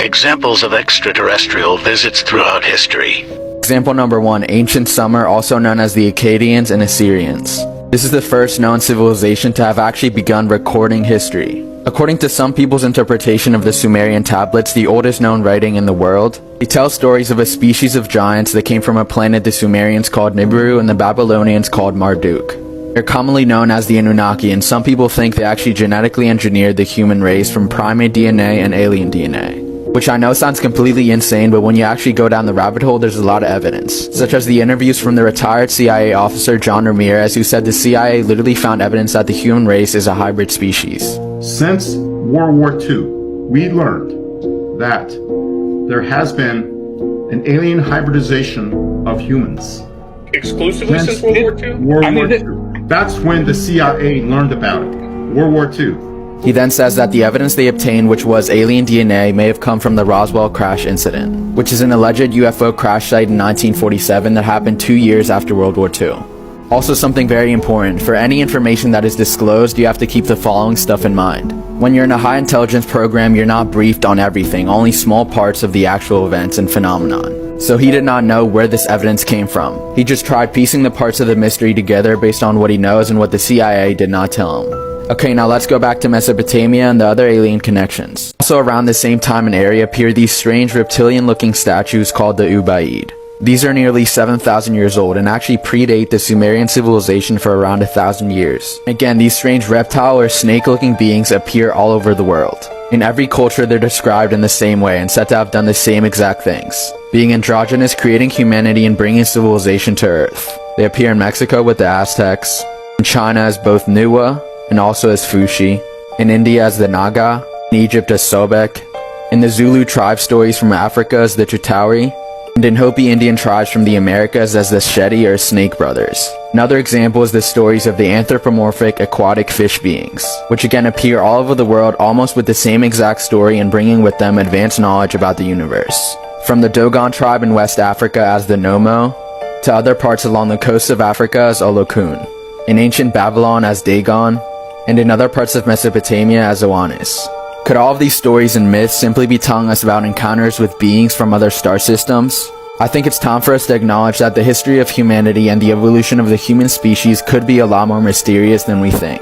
Examples of extraterrestrial visits throughout history. Example number 1, Ancient Summer, also known as the Akkadians and Assyrians. This is the first known civilization to have actually begun recording history. According to some people's interpretation of the Sumerian tablets, the oldest known writing in the world, they tell stories of a species of giants that came from a planet the Sumerians called Nibiru and the Babylonians called Marduk. They're commonly known as the Anunnaki, and some people think they actually genetically engineered the human race from primate DNA and alien DNA. Which I know sounds completely insane, but when you actually go down the rabbit hole, there's a lot of evidence, such as the interviews from the retired CIA officer John Ramirez, who said the CIA literally found evidence that the human race is a hybrid species. Since World War II, we learned that there has been an alien hybridization of humans. Exclusively since World War II? World War II. That's when the CIA learned about it. World War II. He then says that the evidence they obtained, which was alien DNA, may have come from the Roswell crash incident, which is an alleged UFO crash site in 1947 that happened 2 years after World War II. Also, something very important, for any information that is disclosed, you have to keep the following stuff in mind. When you're in a high intelligence program, you're not briefed on everything, only small parts of the actual events and phenomenon. So he did not know where this evidence came from. He just tried piecing the parts of the mystery together based on what he knows and what the CIA did not tell him. Okay, now let's go back to Mesopotamia and the other alien connections. Also around the same time and area appear these strange reptilian-looking statues called the Ubaid. These are nearly 7,000 years old and actually predate the Sumerian civilization for around 1,000 years. Again, these strange reptile or snake-looking beings appear all over the world. In every culture, they're described in the same way and said to have done the same exact things, being androgynous, creating humanity, and bringing civilization to Earth. They appear in Mexico with the Aztecs, in China as both Nuwa, and also as Fushi, in India as the Naga, in Egypt as Sobek, in the Zulu tribe stories from Africa as the Chitauri, and in Hopi Indian tribes from the Americas as the Shetty or Snake Brothers. Another example is the stories of the anthropomorphic aquatic fish beings, which again appear all over the world almost with the same exact story and bringing with them advanced knowledge about the universe. From the Dogon tribe in West Africa as the Nomo, to other parts along the coast of Africa as Olokun, in ancient Babylon as Dagon, and in other parts of Mesopotamia as Oannes. Could all of these stories and myths simply be telling us about encounters with beings from other star systems? I think it's time for us to acknowledge that the history of humanity and the evolution of the human species could be a lot more mysterious than we think.